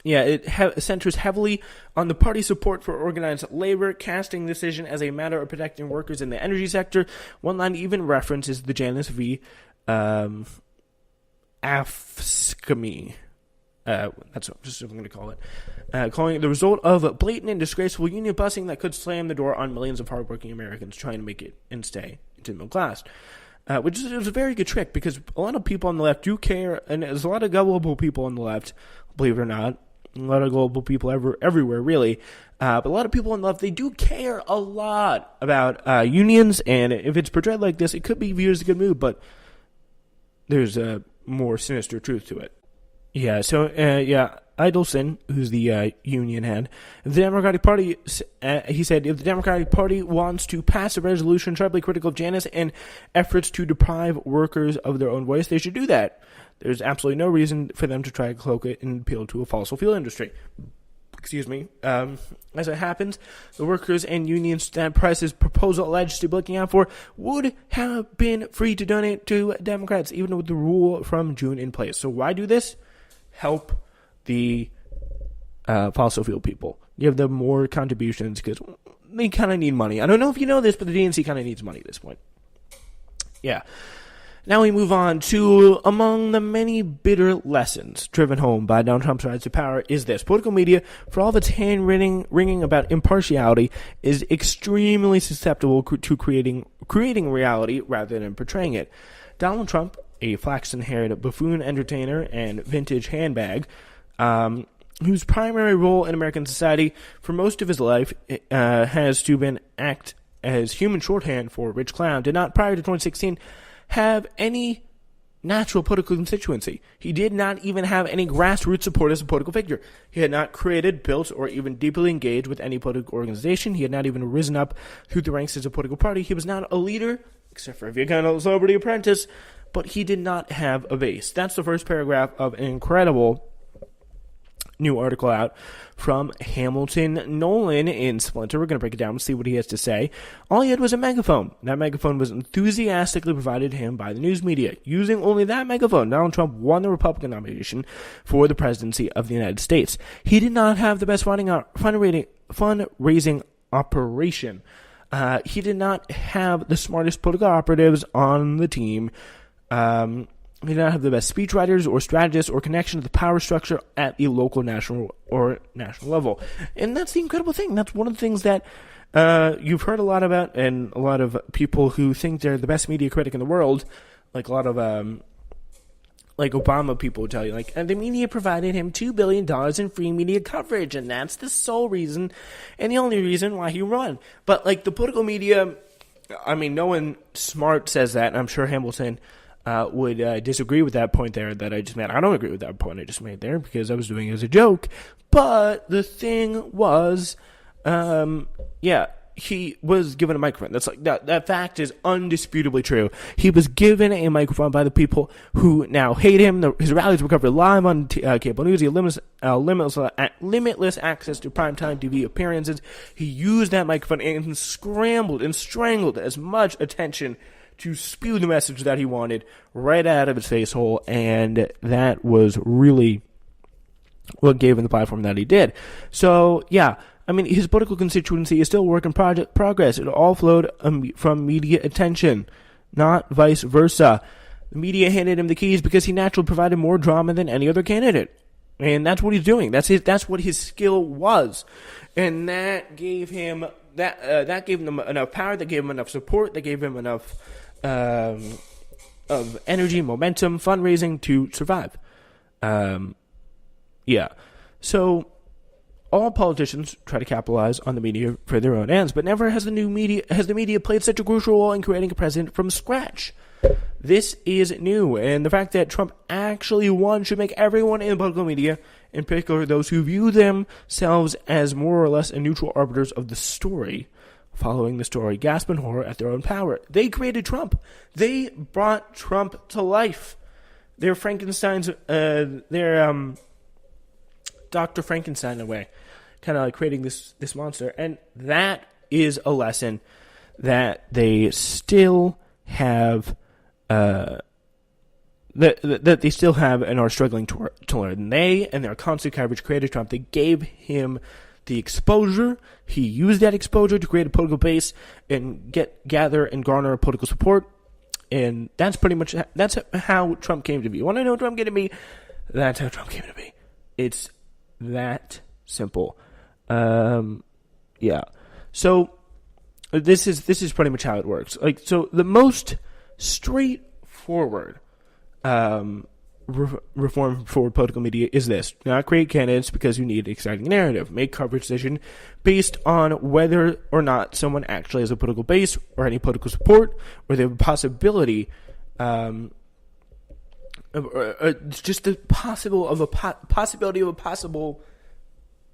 it centers heavily on the party's support for organized labor, casting the decision as a matter of protecting workers in the energy sector. One line even references the Janus v. Afskami. That's just what I'm going to call it. Calling it the result of blatant and disgraceful union busing that could slam the door on millions of hardworking Americans trying to make it and stay into the middle class. Which is a very good trick, because a lot of people on the left do care, and there's a lot of gullible people on the left, believe it or not. A lot of gullible people everywhere, really. But a lot of people on the left, they do care a lot about unions, and if it's portrayed like this, it could be viewed as a good move, but there's a more sinister truth to it. Idelson, who's the union head, the Democratic Party, he said, if the Democratic Party wants to pass a resolution sharply critical of Janus and efforts to deprive workers of their own voice, they should do that. There's absolutely no reason for them to try to cloak it and appeal to a fossil fuel industry. As it happens, the workers and unions that Price's proposal alleged to be looking out for would have been free to donate to Democrats, even with the rule from June in place. So why do this? Help the fossil fuel people. Give them more contributions because they kind of need money. I don't know if you know this, but the DNC kind of needs money at this point. Yeah. Now we move on to among the many bitter lessons driven home by Donald Trump's rise to power is this. Political media, for all of its hand-wringing about impartiality, is extremely susceptible to creating reality rather than portraying it. Donald Trump, a flaxen-haired buffoon entertainer and vintage handbag, whose primary role in American society for most of his life has to been act as human shorthand for rich clown, did not, prior to 2016, have any natural political constituency. He did not even have any grassroots support as a political figure. He had not created, built, or even deeply engaged with any political organization. He had not even risen up through the ranks as a political party. He was not a leader, except for if you count a Celebrity Apprentice, but he did not have a base. That's the first paragraph of an incredible new article out from Hamilton Nolan in Splinter. We're going to break it down and see what he has to say. All he had was a megaphone. That megaphone was enthusiastically provided to him by the news media. Using only that megaphone, Donald Trump won the Republican nomination for the presidency of the United States. He did not have the best fundraising operation. He did not have the smartest political operatives on the team. He did not have the best speechwriters or strategists or connection to the power structure at the local, national, or national level. And that's the incredible thing. That's one of the things that you've heard a lot about, and a lot of people who think they're the best media critic in the world, like a lot of like Obama people tell you, like, the media provided him $2 billion in free media coverage, and that's the sole reason and the only reason why he won. But, like, the political media, I mean, no one smart says that, and I'm sure Hamilton would disagree with that point there that I just made. I don't agree with that point I just made there because I was doing it as a joke. But the thing was, he was given a microphone. That's like that fact is undisputably true. He was given a microphone by the people who now hate him. His rallies were covered live on cable news. He had limitless access to primetime TV appearances. He used that microphone and scrambled and strangled as much attention to spew the message that he wanted right out of his face hole, and that was really what gave him the platform that he did. So, yeah, I mean, his political constituency is still a work in progress. It all flowed from media attention, not vice versa. The media handed him the keys because he naturally provided more drama than any other candidate. And that's what he's doing. That's what his skill was. And that gave him that gave him enough power, that gave him enough support, that gave him enough of energy, momentum, fundraising to survive. So all politicians try to capitalize on the media for their own ends, but never has the media played such a crucial role in creating a president from scratch. This is new, and the fact that Trump actually won should make everyone in the political media, in particular those who view themselves as more or less neutral arbiters of the story, following the story, gasp in horror at their own power. They created Trump. They brought Trump to life. They're Frankenstein's, Dr. Frankenstein in a way, kind of like creating this monster. And that is a lesson that they still have that they still have and are struggling to learn. They and their constant coverage created Trump. They gave him the exposure. He used that exposure to create a political base and gather and garner political support. And that's pretty much that's how Trump came to be. You want to know how Trump came to be? That's how Trump came to be. It's that simple. Yeah. So this is pretty much how it works. Like, so the most straightforward reform for political media is this: not create candidates because you need an exciting narrative. Make coverage decision based on whether or not someone actually has a political base or any political support, or they have a possibility, just the possibility of a possible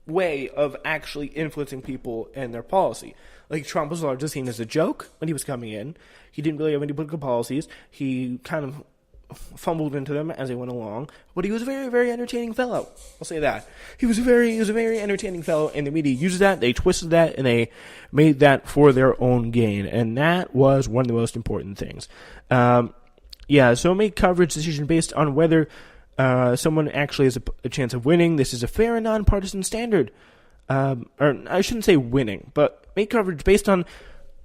way of actually influencing people and their policy. Like, Trump was largely seen as a joke when he was coming in. He didn't really have any political policies. He kind of fumbled into them as they went along, but he was a very, very entertaining fellow. I'll say that. He was a very entertaining fellow, and the media used that, they twisted that, and they made that for their own gain, and that was one of the most important things. So make coverage decision based on whether someone actually has a chance of winning. This is a fair and nonpartisan standard. Or I shouldn't say winning, but make coverage based on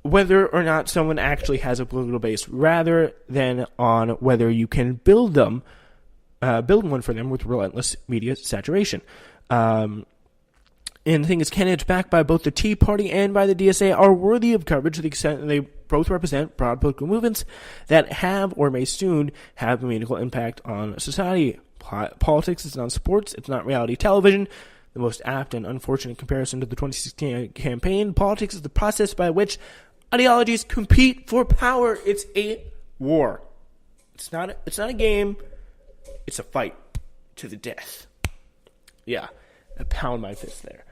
whether or not someone actually has a political base, rather than on whether you can build one for them with relentless media saturation. And the thing is, candidates backed by both the Tea Party and by the DSA are worthy of coverage to the extent that they both represent broad political movements that have or may soon have a meaningful impact on society. Politics is not sports, it's not reality television. The most apt and unfortunate comparison to the 2016 campaign: politics is the process by which ideologies compete for power. It's a war. It's not a game. It's a fight to the death. Yeah, I pound my fist there.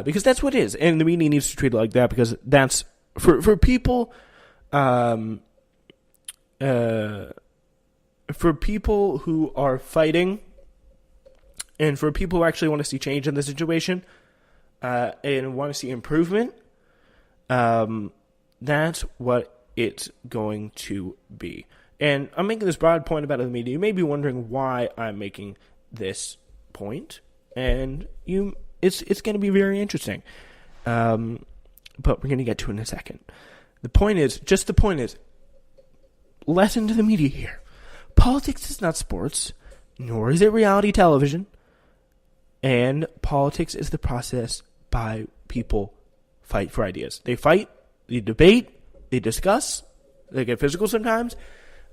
Because that's what it is. And the media needs to treat it like that, because that's, for people, for people who are fighting, and for people who actually want to see change in the situation, and want to see improvement, that's what it's going to be. And I'm making this broad point about the media. You may be wondering why I'm making this point, and it's going to be very interesting. But we're going to get to it in a second. The point is, lesson to the media here: politics is not sports, nor is it reality television. And politics is the process by people fight for ideas. They fight, they debate, they discuss, they get physical sometimes.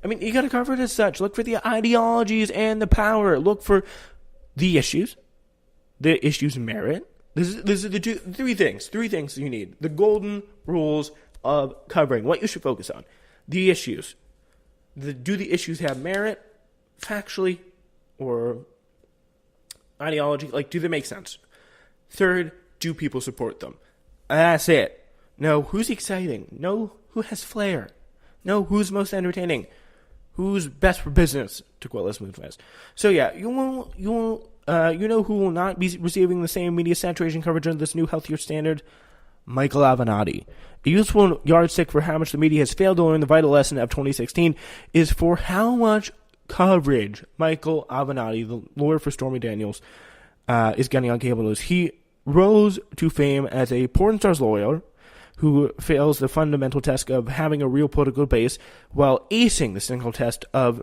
I mean, you got to cover it as such. Look for the ideologies and the power. Look for the issues. The issues merit. This is the three things you need. The golden rules of covering what you should focus on. The issues. Do the issues have merit, factually, or ideology? Like, do they make sense? Third, do people support them? That's it. Know who's exciting. Know who has flair. Know who's most entertaining. Who's best for business, to quote Les Moonves. So yeah, you know who will not be receiving the same media saturation coverage under this new healthier standard? Micheal Avenatti. A useful yardstick for how much the media has failed to learn the vital lesson of 2016 is for how much coverage Micheal Avenatti, the lawyer for Stormy Daniels, is getting on cable news. He rose to fame as a porn star's lawyer who fails the fundamental test of having a real political base while acing the single test of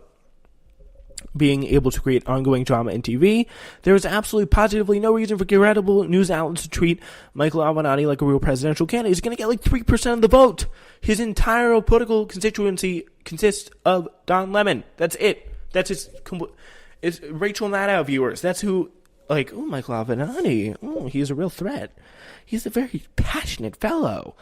being able to create ongoing drama in TV. There is absolutely positively no reason for credible news outlets to treat Micheal Avenatti like a real presidential candidate. He's going to get like 3% of the vote. His entire political constituency consists of Don Lemon. That's it. That's his. It's Rachel Maddow viewers. That's who. Like, oh, Micheal Avenatti. Oh, he's a real threat. He's a very passionate fellow.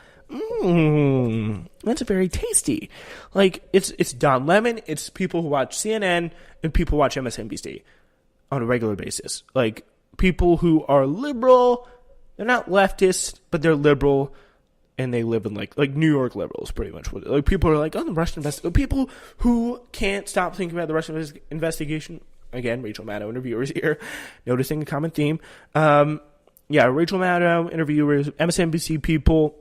That's very tasty. Like, it's Don Lemon, it's people who watch CNN, and people who watch MSNBC on a regular basis. Like, people who are liberal, they're not leftist, but they're liberal, and they live in, like New York liberals, pretty much. Like, people are like, oh, the Russian investigation. People who can't stop thinking about the Russian investigation. Again, Rachel Maddow interviewers here, noticing a common theme. Rachel Maddow interviewers, MSNBC people.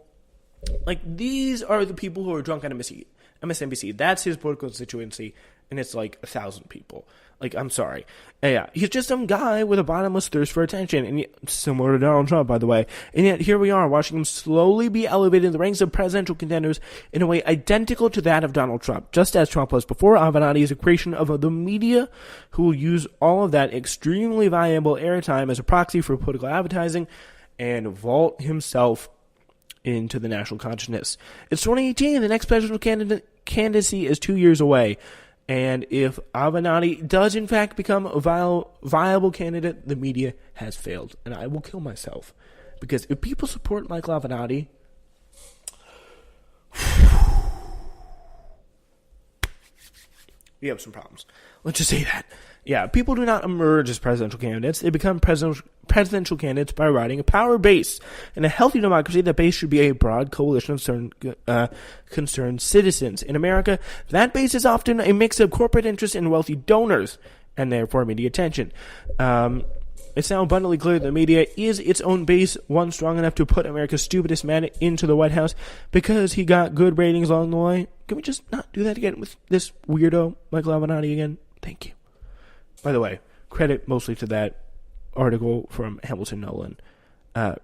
Like, these are the people who are drunk on MSNBC. That's his political constituency. and it's like 1,000 people. Like, I'm sorry. Yeah, he's just some guy with a bottomless thirst for attention, and yet, similar to Donald Trump, by the way. And yet, here we are, watching him slowly be elevated in the ranks of presidential contenders in a way identical to that of Donald Trump, just as Trump was before. Avenatti is a creation of the media who will use all of that extremely valuable airtime as a proxy for political advertising and vault himself into the national consciousness. It's 2018. The next presidential candidacy is 2 years away. And if Avenatti does, in fact, become a viable candidate, the media has failed. And I will kill myself. Because if people support Micheal Avenatti, we have some problems. Let's just say that. Yeah, people do not emerge as presidential candidates. They become presidential candidates by riding a power base. In a healthy democracy, that base should be a broad coalition of concerned citizens. In America, that base is often a mix of corporate interests and wealthy donors, and therefore media attention. It's now abundantly clear that the media is its own base, one strong enough to put America's stupidest man into the White House because he got good ratings along the way. Can we just not do that again with this weirdo, Micheal Avenatti, again? Thank you. By the way, credit mostly to that article from Hamilton Nolan.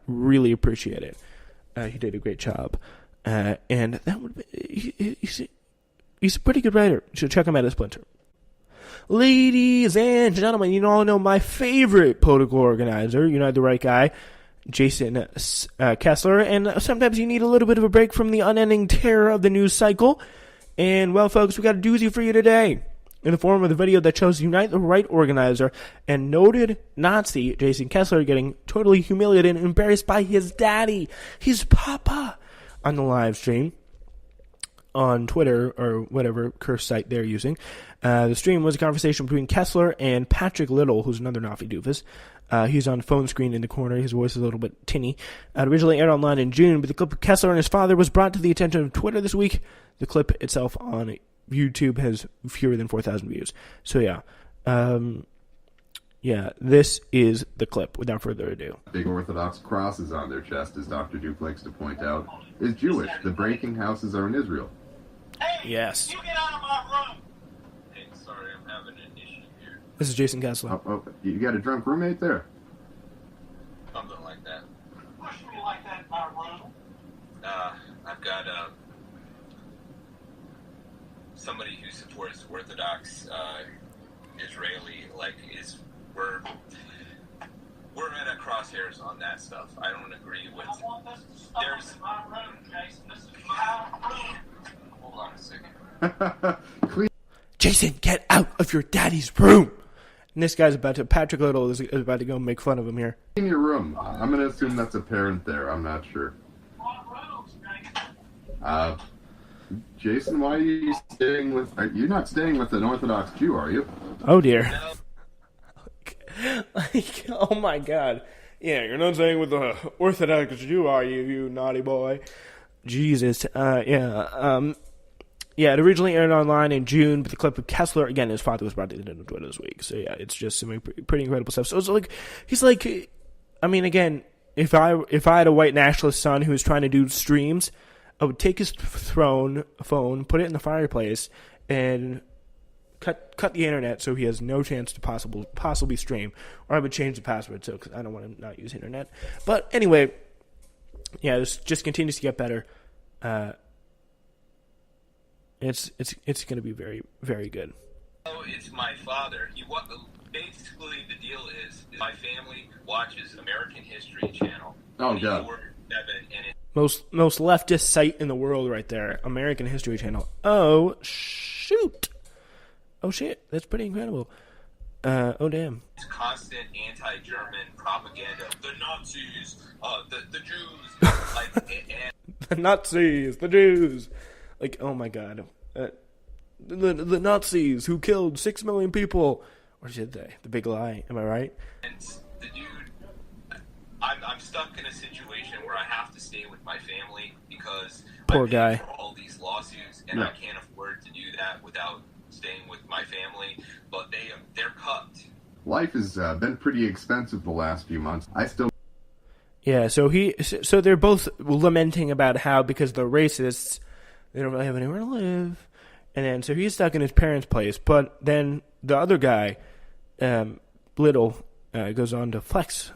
Really appreciate it. He did a great job. And that would be, he's a pretty good writer. You should check him out at Splinter. Ladies and gentlemen, you all know my favorite political organizer, Unite the Right Guy, Jason Kessler. And sometimes you need a little bit of a break from the unending terror of the news cycle. And, well, folks, we got a doozy for you today, in the form of the video that shows Unite the Right organizer and noted Nazi Jason Kessler getting totally humiliated and embarrassed by his daddy, his papa, on the live stream on Twitter or whatever curse site they're using. The stream was a conversation between Kessler and Patrick Little, who's another Nazi doofus. He's on phone screen in the corner. His voice is a little bit tinny. It originally aired online in June, but the clip of Kessler and his father was brought to the attention of Twitter this week. The clip itself on YouTube has fewer than 4,000 views. So yeah, this is the clip. Without further ado, big Orthodox crosses on their chest, as Dr. Duke likes to point out, is Jewish. The breaking houses are in Israel. Hey, yes. You get out of my room. Hey, sorry, I'm having an issue here. This is Jason Kessler. Oh, you got a drunk roommate there? Something like that. Push me like that in my room. I've got somebody who supports Orthodox Israeli, we're at a crosshairs on that stuff. I don't agree with. I want this to stop in my room, Jason. This is my room. Hold on a second. Jason, get out of your daddy's room. And this guy's Patrick Little is about to go make fun of him here. In your room. I'm going to assume that's a parent there. I'm not sure. Jason, why are you staying with... You're not staying with an Orthodox Jew, are you? Oh, dear. Oh, my God. Yeah, you're not staying with an Orthodox Jew, are you, you naughty boy? Jesus. Yeah, it originally aired online in June, but the clip of Kessler, again, his father was brought to the end of Twitter this week. So, yeah, it's just some pretty incredible stuff. So, it's like, he's like, I mean, again, if I had a white nationalist son who was trying to do streams, I would take his phone, put it in the fireplace, and cut the internet so he has no chance to possibly stream. Or I would change the password too, because I don't want to not use internet. But anyway, yeah, this just continues to get better. It's going to be very, very good. Oh, it's my father. Basically, the deal is my family watches American History Channel. Oh, God. Most leftist site in the world right there. American History Channel. Oh, shoot. Oh, shit. That's pretty incredible. Oh, damn. It's constant anti-German propaganda. The Nazis, the Jews, the Nazis, the Jews. Like, oh, my God. The Nazis who killed 6 million people. Or did they? The big lie. Am I right? And the dude, I'm stuck in a situation where I have to stay with my family because poor I'm guy for all these lawsuits, and I can't afford to do that without staying with my family. But they're cut. Life has been pretty expensive the last few months. Yeah, so they're both lamenting about how because they're racists, they don't really have anywhere to live, And then so he's stuck in his parents' place. But then the other guy, Little, goes on to flex